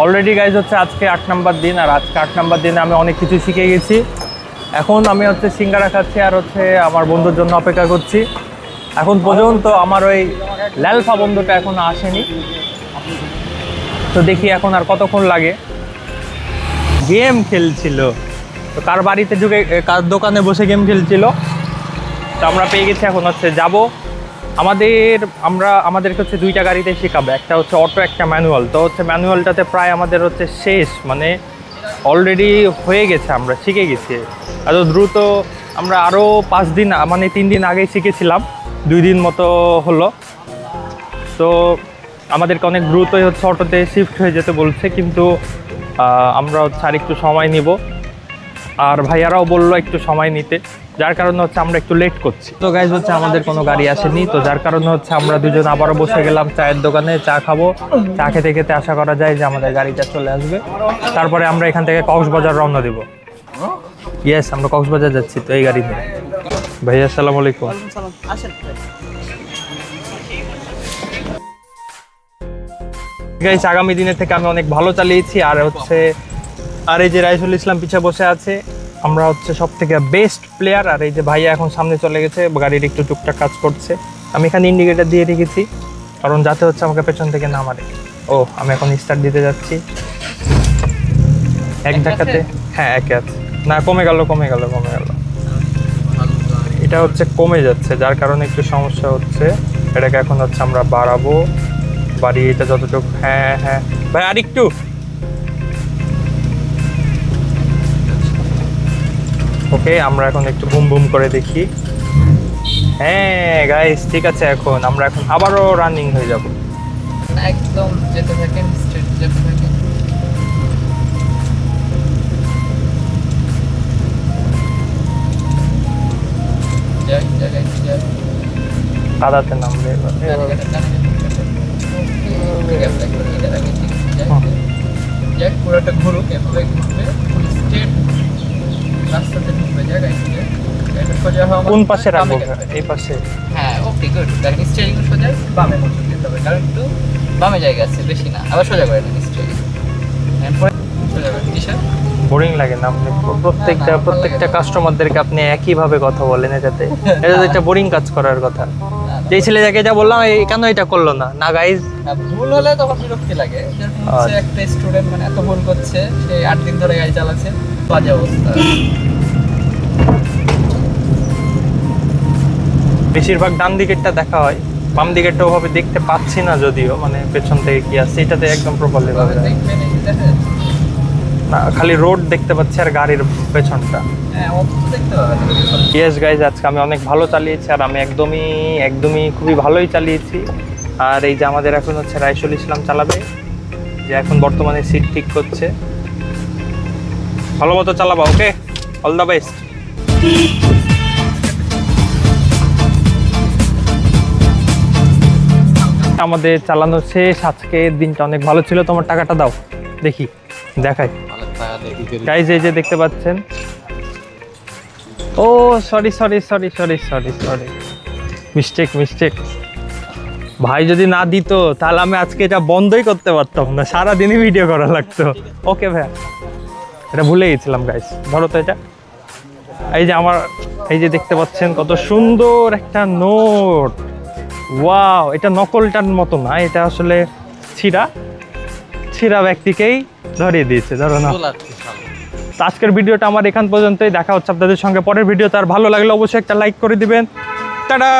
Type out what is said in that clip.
Already guys হচ্ছে আজকে 8 number দিন, আর আজকে 8 নাম্বার দিনে আমি অনেক কিছু শিখে গেছি। এখন আমি হচ্ছে সিঙ্গারা খাচ্ছি আর হচ্ছে আমার বন্ধুর জন্য অপেক্ষা করছি। এখন পর্যন্ত আমার ওই ল্যালফা বন্ধুটা এখন আসেনি, তো দেখি এখন আর কতক্ষণ লাগে। গেম খেলছিল, তো কার বাড়িতে ঢুকে কার দোকানে বসে গেম খেলছিল, তো আমরা পেয়ে গেছি। এখন হচ্ছে যাব আমাদেরকে হচ্ছে 2টা গাড়িতে শেখাবে, একটা হচ্ছে অটো, একটা ম্যানুয়াল। তো হচ্ছে ম্যানুয়ালটাতে প্রায় আমাদের হচ্ছে শেষ, মানে অলরেডি হয়ে গেছে, আমরা শিখে গেছি এত দ্রুত। আমরা আরও 5 দিন মানে 3 দিন আগেই শিখেছিলাম, 2 দিন মতো হলো। তো আমাদেরকে অনেক দ্রুতই হচ্ছে অটোতে শিফট হয়ে যেতে বলছে, কিন্তু আমরা হচ্ছে আর একটু সময় নিব, আর ভাইয়ারাও বললো একটু সময় নিতে, যার কারণে হচ্ছে আমরা একটু লেট করছি। তো গাইজ হচ্ছে আমাদের কোনো গাড়ি আসেনি, তো যার কারণে হচ্ছে আমরা দুজন আবারও বসে গেলাম চায়ের দোকানে, চা খাবো। চা খেতে খেতে আশা করা যায় যে আমাদের গাড়িটা চলে আসবে, তারপরে আমরা এখান থেকে কক্সবাজার রওনা দেব। ইয়েস, আমরা কক্সবাজার যাচ্ছি তো এই গাড়িতে। ভাইয়া আসসালামু আলাইকুম। গাইজ আগামী দিনের থেকে আমি অনেক ভালো চালিয়েছি, আর এই যে রাইসুল ইসলাম পিছে বসে আছে, আমরা হচ্ছে সব থেকে বেস্ট প্লেয়ার। আর এই যে ভাইয়া এখন সামনে চলে গেছে, গাড়ির একটু টুকটাক কাজ করছে। আমি এখানে ইন্ডিকেটার দিয়ে রেখেছি, কারণ যাতে হচ্ছে আমাকে পেছন থেকে না মারে। ও, আমি এখন স্টার্ট দিতে যাচ্ছি এক ধাক্কাতে। হ্যাঁ, একে আছে না, কমে গেল। এটা হচ্ছে কমে যাচ্ছে, যার কারণে একটু সমস্যা হচ্ছে। এটাকে এখন হচ্ছে আমরা বাড়িয়ে এটা যতটুকু। হ্যাঁ ভাই, আর একটু। ওকে, আমরা এখন একটু বুম বুম করে দেখি। হ্যাঁ গাইস, ঠিক আছে। এখন আমরা আবারও রানিং হয়ে যাব। একদম যেতে থাকেন, স্ট্রেট যেতে থাকেন। কাদাতে নামলে পুরোটা ঘুরুক, এভাবে ঘুরবে, স্ট্রেট রাস্তাতে ঢুকবে। কোন পাশে রাখবো? এই পাশে। হ্যাঁ, ওকে, গুড। দেখেন স্টিয়ারিং সোজা বামে মোটর দিতে হবে, কারণ একটু বামে জায়গা আছে, বেশি না। আবার সোজা করে দেন স্টিয়ারিং, সোজা করে দিশা। বোরিং লাগে না? আপনি প্রত্যেকটা কাস্টমারদেরকে আপনি একইভাবে কথা বলেন, এটাতে একটা বোরিং কাজ করার কথা। যে ছেলে যাকে যা বললাম, কেন এটা করলো না গাইজ? ভুল হলে তখন বিরক্তি লাগে। একটা স্টুডেন্ট মানে এত ভুল করছে, সে 8 দিন ধরে গাড়ি চালাচ্ছে, বাজে অবস্থা। বেশিরভাগ ডান দিকেরটা দেখা হয়, বাম দিকেরটা ওভাবে দেখতে পাচ্ছি না, যদিও মানে পেছন থেকে কি আসছে এটাতে একদম প্রপারলি ভাবে দেখবেন। এই দেখেন না, খালি রোড দেখতে পাচ্ছি আর গাড়ির পেছনটা। হ্যাঁ, অত দেখতে পাবেন। ইয়েস গাইজ, আজকে আমি অনেক ভালো চালিয়েছি, আর আমি একদমই খুবই ভালোই চালিয়েছি। আর এই যে আমাদের এখন হচ্ছে রাইসুল ইসলাম চালাবে, যে এখন বর্তমানে সিট ঠিক করছে। ভালো মতো চালাবা, ওকে? All the best. আমাদের চালানো শেষ, আজকের দিনটা অনেক ভালো ছিল। তোমার টাকাটা দাও, দেখাই। গাইজ এই যে দেখতে পাচ্ছেন। ও সরি, মিস্টেক। ভাই যদি না দিত তাহলে আমি আজকে এটা বন্ধই করতে পারতাম না, সারাদিনই ভিডিও করা লাগতো। ওকে ভাইয়া, এটা ভুলে গেছিলাম। গাইজ ধরো তো এটা। এই যে দেখতে পাচ্ছেন কত সুন্দর একটা নোট। ওয়াও, এটা নকলটার মতো না, এটা আসলে ছিঁড়া ব্যক্তিকেই ধরিয়ে দিয়েছে, ধরো না। আজকের ভিডিওটা আমার এখান পর্যন্তই। দেখা হচ্ছে আপনাদের সঙ্গে পরের ভিডিওতে। আর ভালো লাগলে অবশ্যই একটা লাইক করে দিবেন। টাটা।